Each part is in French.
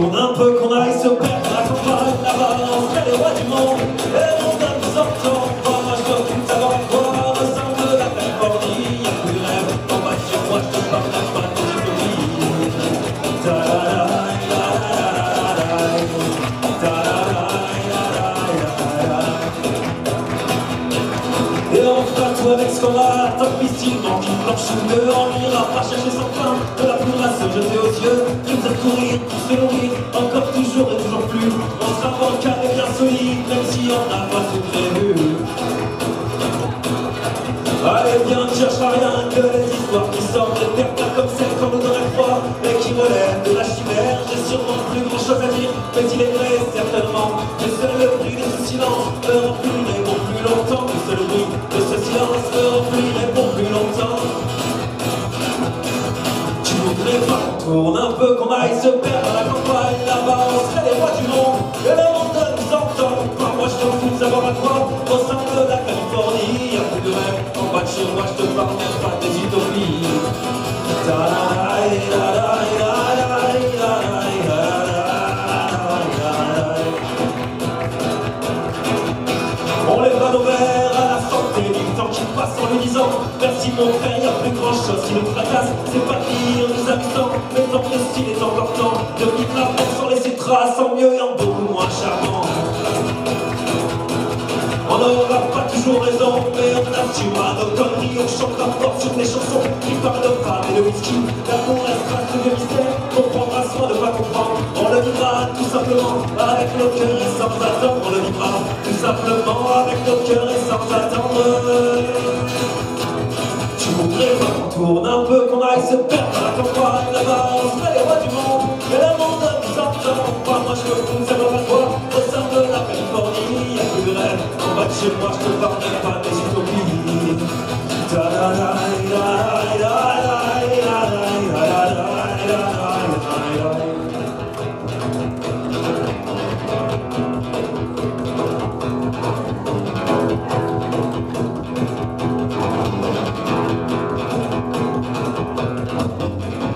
tourne un peu, qu'on aille se perdre à la campagne, là-bas, on serait les rois du monde, et on donne nous entendre. Moi je veux plus savoir à quoi ressemble la Californie. Y'a plus de rêve, en bas de chez moi, je te partage pas de utopie. Et on fera tout avec ce qu'on a, tant pis s'il manque une planche ou deux, on ira pas chercher sans fin, de la poudre à se jeter aux yeux, qui nous aide courir, pour se nourrir, encore toujours et toujours plus, on sera bancal et bien solide, même si on n'a pas tout prévu. Allez viens, ne cherchera rien que les histoires qui sortent des terres pas comme celles qu'on nous donnerait froid, et qui relèvent de la chimère. J'ai sûrement plus grand chose à dire, mais il est vrai certainement que seul le bruit de ce silence me remplirait pour plus longtemps, que seul le bruit de ce silence me remplirait pour plus longtemps. Tu voudrais pas qu'on tourne un peu, qu'on aille se perdre à la campagne, là-bas on serait les rois du monde, et le monde nous entend. Moi je te fous de savoir à quoi ressemble la Californie. Y'a plus de rêve, en bas de chez moi je te parle même pas des utopies. On lèvera nos verres à la santé du temps qui passe en lui disant merci mon frère, y'a plus grand chose qui nous fracasse. C'est pas pire, nous habitants, mais tant que le style est encore temps de vivre la force sans laisser trace, en mieux et en beaucoup moins charmant. On n'aura pas toujours raison, mais on assumera nos conneries. On chantera fort sur des chansons qui parlent de femmes et de whisky. L'amour restera ce vieux mystère qu'on prendra soin de pas comprendre. On le vivra tout simplement avec nos cœurs et sans attendre. On le vivra tout simplement avec nos cœurs et sans attendre. Tu voudrais pas qu'on tourne un peu, qu'on aille se perdre à la campagne, là-bas on serait les rois du monde, et le monde nous entend. Moi je veux qu'on savoir à quoi ressemble la Californie. Y'a plus de rêve, en bas de chez moi je te parle même pas des utopies.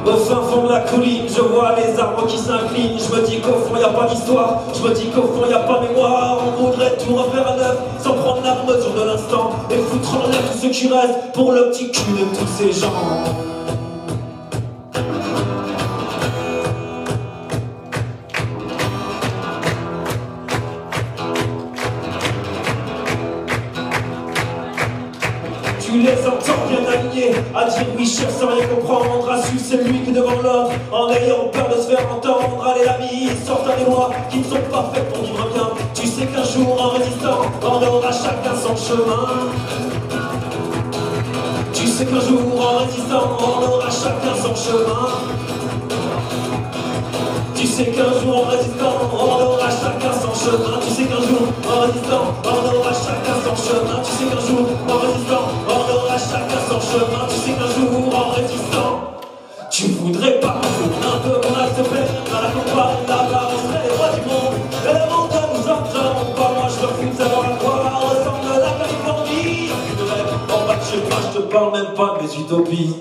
Au fin fond de la colline, je vois les arbres qui s'inclinent. Je me dis qu'au fond y a pas d'histoire, je me dis qu'au fond y a pas mémoire. On voudrait tout refaire à neuf, sans prendre la mesure de l'instant, et foutre en l'air tout ce qui reste pour le petit cul de tous ces gens. Tu les entends bien alignés, à dire oui chef sans rien comprendre, à sucer lui que devant l'autre, en ayant peur de se faire entendre. Allez l'ami, sortent des lois qui ne sont pas faites pour vivre bien. Tu sais qu'un jour en résistant, on aura chacun son chemin. Tu sais qu'un jour en résistant, on aura chacun son chemin. Tu sais qu'un jour en résistant, on aura chacun son chemin. Tu sais qu'un jour en résistant, on aura chacun son chemin. Tu sais qu'un jour en résistant, on aura chacun son chemin. Tu sais qu'un jour en résistant, tu voudrais pas qu'on un peu qu'on aille se faire à la campagne, là-bas on serait les rois du monde, et le monde nous entend. Moi je refuse de savoir à quoi ressemble la Californie. Y'a plus de rêve, en bas de chez moi je te parle même pas de mes utopies.